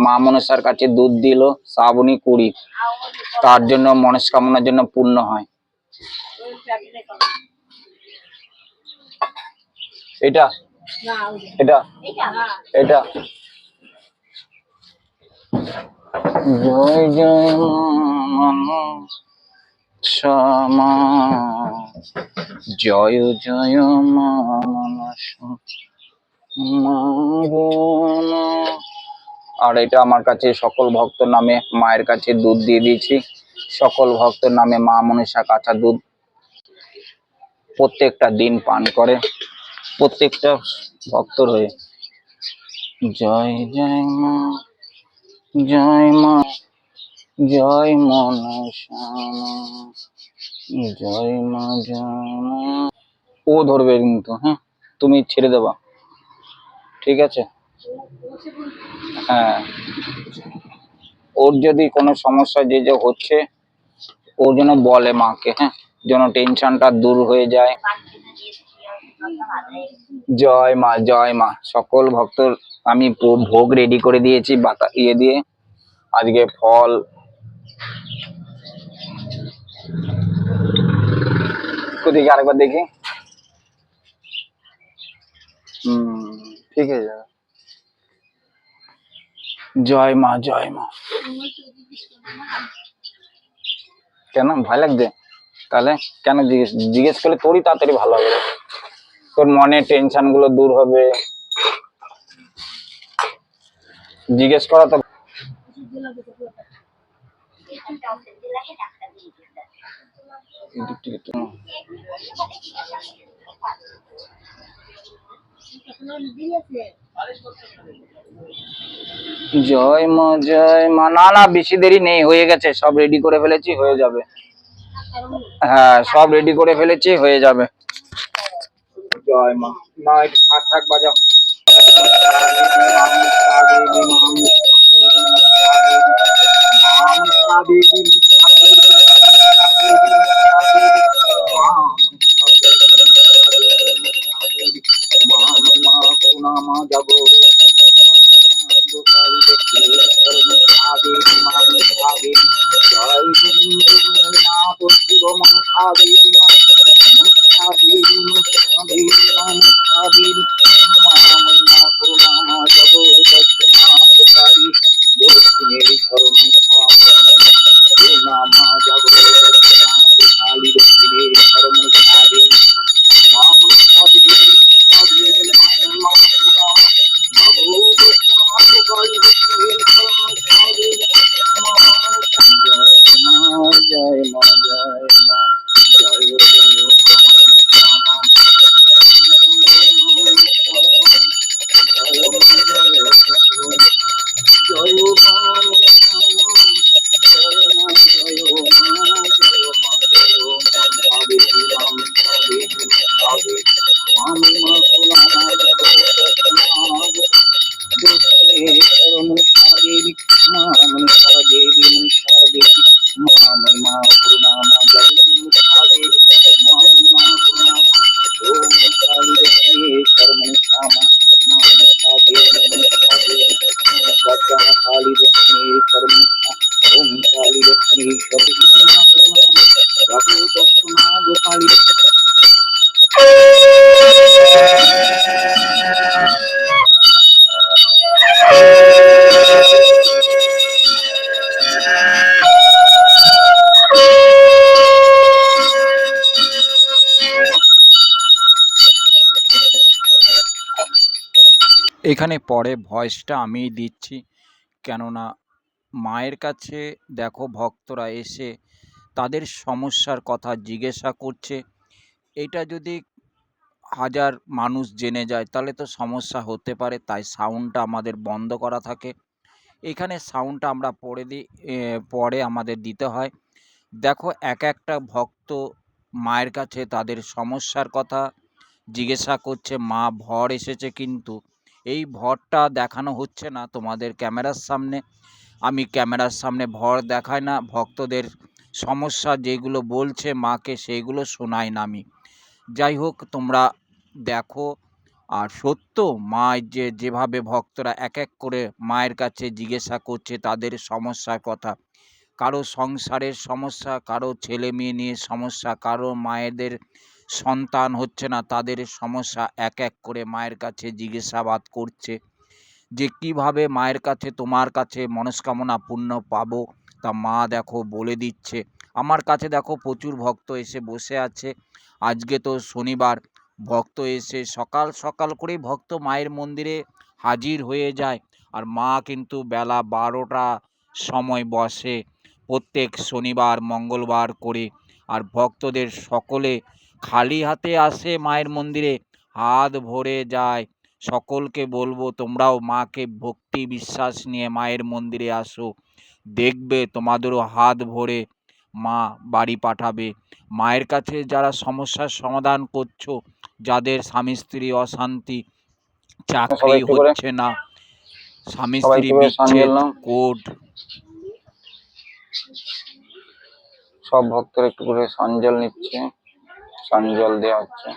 মা মনসার কাছে দুধ দিল শ্রাবণী 20, তার জন্য মনস্কামনার জন্য পূর্ণ হয়। এটা এটা এটা জয় জয় মা শ্যামা, জয় জয় মা মনসা মা গো মা। আর এটা আমার কাছে সকল ভক্তর নামে মায়ের কাছে দুধ দিয়ে দিয়েছি। সকল ভক্তর নামে মা মনসা কাঁচা দুধ প্রত্যেকটা দিন পান করে, প্রত্যেকটা ভক্তর হয়ে। জয় জয় মা, জয় মা, জয় মনসা, জয় মা, জয় মা। ও ধরবে কিন্তু, হ্যাঁ তুমি ছেড়ে দেবা, ঠিক আছে? হ্যাঁ, ওর যদি কোনো সমস্যা যে হচ্ছে ওর জন্য বলে মাকে, হ্যাঁ, যেন টেনশনটা দূর হয়ে যায়। জয় মা, জয় মা। সকল ভক্তর আমি ভোগ রেডি করে দিয়েছি বাতা দিয়ে আজকে ফল কোদিকে আরেকবার দেখি। ঠিক আছে। জয় মা, জয় মা। কেন ভয় লাগছে? তাহলে কেন জিজ্ঞেস করলে তোরই তাড়াতাড়ি ভালো হবে, তোর মনে টেনশন গুলো দূর হবে। জিজ্ঞেস করা তো। জয় মা, জয় মা। না না বেশি দেরি নেই, হয়ে গেছে, সব রেডি করে ফেলেছি, হয়ে যাবে। হ্যাঁ সব রেডি করে ফেলেছি, হয়ে যাবে। জয় মা। না একটু ঠাক ঠাক বাজাও। এখানে পরে ভয়েসটা আমি দিচ্ছি, কেননা মায়ের কাছে দেখো ভক্তরা এসে তাদের সমস্যার কথা জিজ্ঞাসা করছে। এটা যদি 1000 মানুষ জেনে যায় তাহলে তো সমস্যা হতে পারে, তাই সাউন্ডটা আমাদের বন্ধ করা থাকে। এখানে সাউন্ডটা আমরা পরে আমাদের দিতে হয়। দেখো এক একটা ভক্ত মায়ের কাছে তাদের সমস্যার কথা জিজ্ঞাসা করছে। মা ভর এসেছে, কিন্তু এই ভরটা দেখানো হচ্ছে না তোমাদের ক্যামেরার সামনে। আমি ক্যামেরার সামনে ভর দেখাই না, ভক্তদের সমস্যা যেগুলো বলছে মাকে সেইগুলো শোনাই না আমি। যাই হোক তোমরা দেখো আর সত্য মা যেভাবে ভক্তরা এক এক করে মায়ের কাছে জিজ্ঞাসা করছে তাদের সমস্যার কথা, কারো সংসারের সমস্যা, কারো ছেলে মেয়ে নিয়ে সমস্যা, কারো মায়েদের সন্তান হচ্ছে না তাদের সমস্যা, এক এক করে মায়ের কাছে জিজ্ঞাসাবাদ করছে যে কিভাবে মায়ের কাছে তোমার কাছে মনস্কামনা পূর্ণ পাবো। তা মা দেখো বলে দিচ্ছে। আমার কাছে দেখো প্রচুর ভক্ত এসে বসে আছে। আজকে তো শনিবার, ভক্ত এসে সকাল সকাল করেই ভক্ত মায়ের মন্দিরে হাজির হয়ে যায়। আর মা কিন্তু বেলা 12টা সময় বসে প্রত্যেক শনিবার মঙ্গলবার করে। আর ভক্তদের সকলে খালি হাতে আসে মায়ের মন্দিরে, হাত ভরে যায়। সকলকে বলবো তোমরাও মাকে ভক্তি বিশ্বাস নিয়ে মায়ের মন্দিরে আসো, দেখবে তোমাদেরও হাত ভরে মা বাড়ি পাঠাবে। মায়ের কাছে যারা সমস্যার সমাধান করছো, যাদের স্বামী স্ত্রী অশান্তি, চাকরি হচ্ছে না, স্বামী স্ত্রী বিচ্ছেদ, কোর্ট, সব ভক্তরা একটু করে সঞ্জল নিচ্ছে, সঞ্জল দেওয়া হচ্ছে।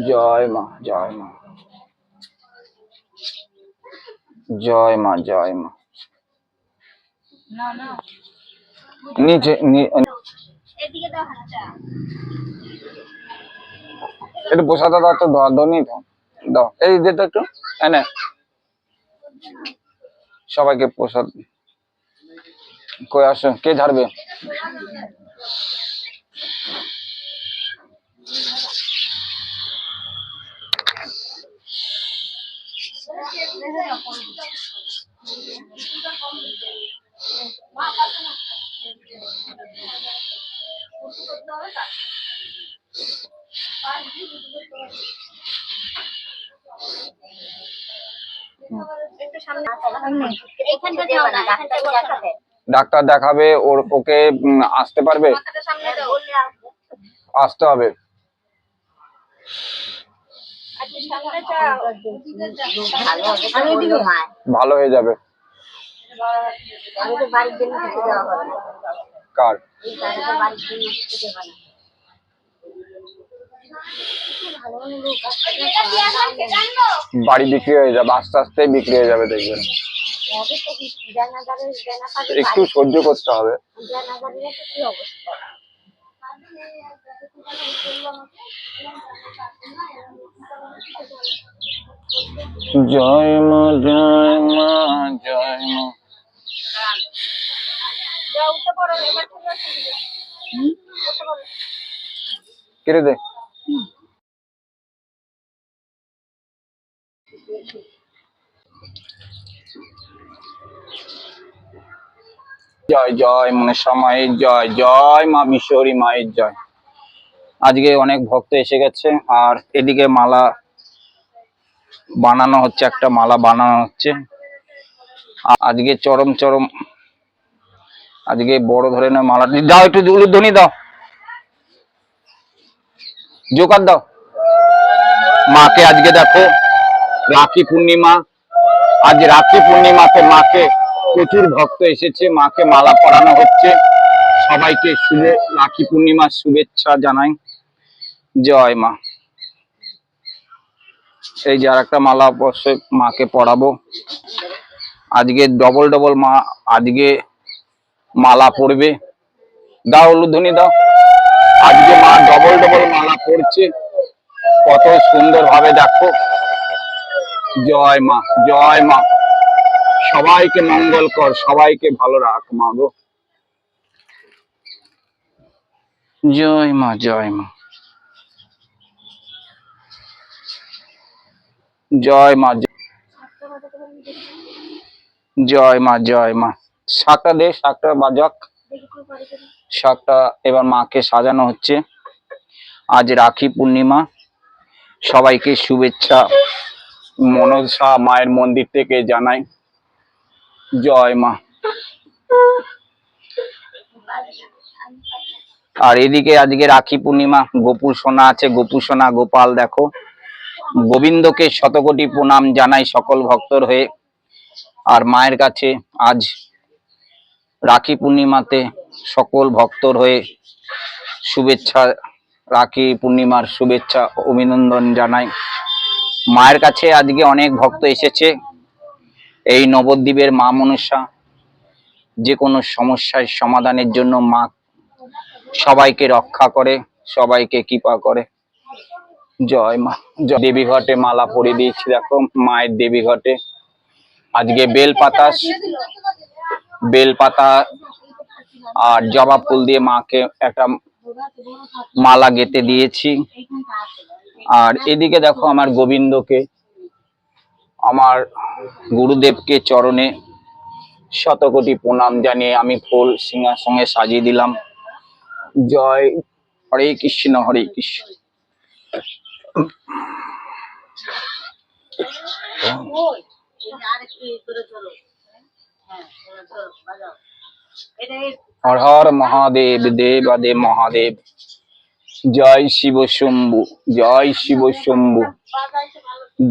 জয় মা, জয় মা, জয় মা, জয় মা। নিচে একটু প্রসাদ দাও তো, দনি দাও, দাও এই দে তো একটু এনে সবাইকে প্রসাদ। কই আসো, কে ঝাড়বে? ডাক্তার দেখাবে, ওকে আসতে পারবে, আসতে হবে। ভালো হয়ে যাবে। কার? বাড়ি বিক্রি হয়ে যাবে, আস্তে আস্তে বিক্রি হয়ে যাবে, দেখবেন। একটু সহ্য করতে হবে। জয় মা, জয় মা, জয় মা। কেটে দে। জয় জয় মনসা মায়ের জয়, জয় মা বিশ্বরী মায়ের জয়। আজকে অনেক ভক্ত এসে গেছে। আর এদিকে মালা বানানো হচ্ছে, একটা মালা বানানো হচ্ছে। আজকে চরম চরম, আজকে বড় ধরনের মালা দাও, একটু উলুধ্বনি দাও, জোকার দাও। মাকে আজকে দেখো রাখি পূর্ণিমা, আজ রাখি পূর্ণিমাতে মাকে প্রচুর ভক্ত এসেছে, মাকে মালা পরানো হচ্ছে। সবাইকে শুভ রাখি পূর্ণিমার শুভেচ্ছা জানাই। জয় মা। এই যে আর একটা মালা অবশ্যই মাকে পরাবো। আজকে ডবল ডবল মা আজকে মালা পরবে। দাও উলুধ্বনি দাও। আজকে মা ডবল ডবল মালা পরছে, কত সুন্দর ভাবে দেখো। জয় মা, জয় মা। সবাইকে মঙ্গল কর, সবাইকে ভালো রাখ মা গো। জয় মা, জয় মা, জয় মা, জয় মা, জয় মা। শাকটা দে, শাকটা বাজাক, শাকটা এবার মাকে সাজানো হচ্ছে। আজ রাখি পূর্ণিমা, সবাইকে শুভেচ্ছা মনসা মায়ের মন্দির থেকে জানাই। জয় মা। আর এদিকে আজকে রাখি পূর্ণিমা, গোপুর সোনা আছে, গোপুর সোনা গোপাল দেখো। গোবিন্দকে শতকোটি প্রণাম জানাই সকল ভক্তর হয়ে। আর মায়ের কাছে আজ রাখি পূর্ণিমাতে সকল ভক্তর হয়ে শুভেচ্ছা, রাখি পূর্ণিমার শুভেচ্ছা অভিনন্দন জানাই। মায়ের কাছে আজকে অনেক ভক্ত এসেছে। এই নবদ্বীপের মা মনসা যে কোনো সমস্যার সমাধানের জন্য মা সবাইকে রক্ষা করে, সবাইকে কৃপা করে। জয় মা। দেবী ঘটে মালা পরিয়ে দিয়েছি, দেখো মায়ের দেবী ঘটে আজকে বেলপাতা আর জবা ফুল দিয়ে মাকে একটা মালা গেঁথে দিয়েছি। আর এদিকে দেখো আমার গোবিন্দকে, আমার গুরুদেবকে চরণে শতকোটি প্রণাম জানিয়ে আমি ফুল সিংহাসনে সাজিয়ে দিলাম। জয় হরে কৃষ্ণ হরে কৃষ্ণ। হর হর মহাদেব, দেবাদেব মহাদেব। জয় শিব শম্ভু, জয় শিব শম্ভু,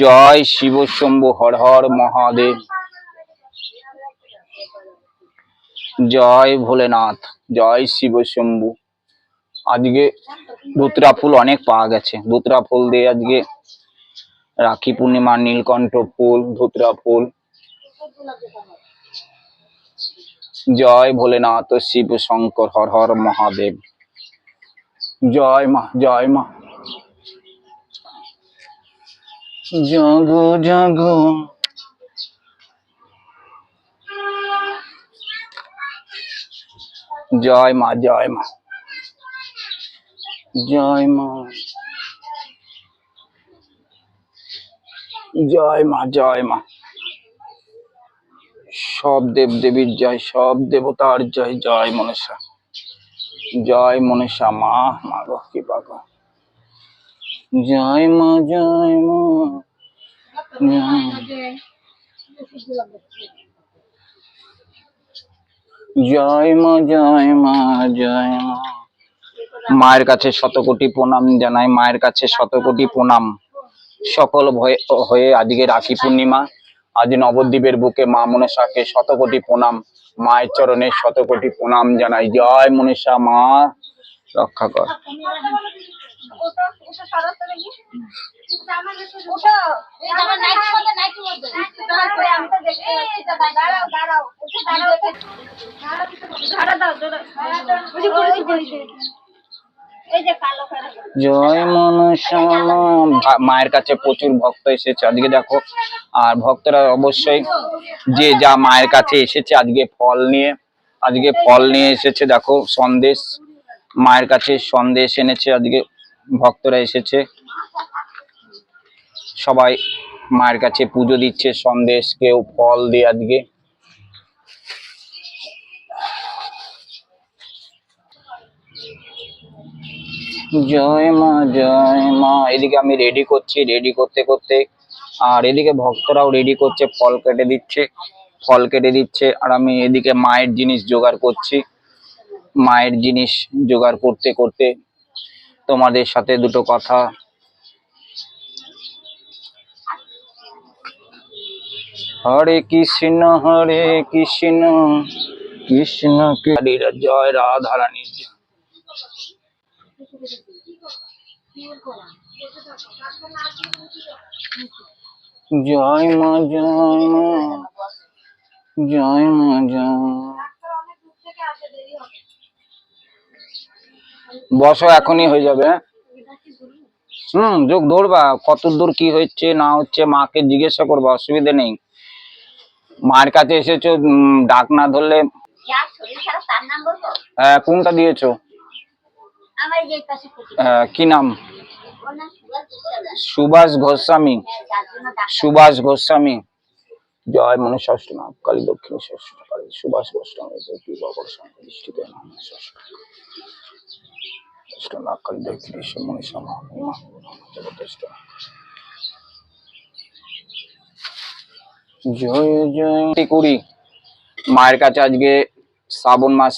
জয় শিব শম্ভু। হর হর মহাদেব, জয় ভোলেনাথ, জয় শিব শম্ভু। আজকে ধুতরা ফুল অনেক পাওয়া গেছে, ধুতরা ফুল দিয়ে আজকে রাখি পূর্ণিমা, নীলকণ্ঠ ফুল, ধুতরা ফুল। জয় ভোলেনাথ শিব শঙ্কর, হর হর মহাদেব। জয় মা, জয় মা। জাগো জাগো, জয় মা, জয় মা, জয় মা, জয় মা, জয় মা। সব দেব দেবীর জয়, সব দেবতার জয়। জয় মনসা, জয় মনসা মা, মা গো কৃপা কর। জয় মা, জয় মা, জয় মা, জয় মা, জয় মা। মায়ের কাছে শতকোটি প্রণাম জানাই, মায়ের কাছে শতকোটি প্রণাম। সকল হয়ে আজকে রাখি পূর্ণিমা, আজ নবদ্বীপের বুকে মা মনসাকে শতকোটি প্রণাম, মায়ের চরণে শতকোটি প্রণাম জানাই। জয় মনসা মা, রক্ষা কর। জয় মনসা মা। মায়ের কাছে প্রচুর ভক্ত এসেছে আজকে দেখো। আর ভক্তরা অবশ্যই যে যা মায়ের কাছে এসেছে আজকে ফল নিয়ে, আজকে ফল নিয়ে এসেছে। দেখো সন্দেশ, মায়ের কাছে সন্দেশ এনেছে আজকে, ভক্তরা এসেছে সবাই মায়ের কাছে পুজো দিচ্ছে, সন্দেশ কেউ ফল দিয়ে আজকে। জয় মা, জয় মা। এদিকে আমি রেডি করছি, রেডি করতে করতে আর এদিকে ভক্তরাও রেডি করছে, ফল কেটে দিচ্ছে, ফল কেটে দিচ্ছে। আর আমি এদিকে মায়ের জিনিস জোগাড় করছি, মায়ের জিনিস জোগাড় করতে করতে তোমাদের সাথে দুটো কথা। হরে কৃষ্ণ, হরে কৃষ্ণ, কৃষ্ণ কৃষ্ণ জয়, রাধা রানীর জয়। জয় মা, জয় মা, জয় মা, জয়। বসো, এখনই হয়ে যাবে। যোগ ধরবা, কত দূর কি হচ্ছে না হচ্ছে মাকে জিজ্ঞাসা করবা, অসুবিধা নেই। মায়ের কাছে এসেছো, ডাক না ধরলে। হ্যাঁ, কোনটা দিয়েছো? কি নাম? সুভাষ গোস্বামী, সুভাষ গোস্বামী। জয় মনসা অষ্টনাথ কালী, দক্ষিণেশ্বর কালী, সুভাষ গোস্বামী দৃষ্টিতে অষ্টনাথ কালী, দক্ষিণেশ্বর মনসা মা। জয় জয়। কুড়ি মায়ের কাছে আজকে শ্রাবণ মাসে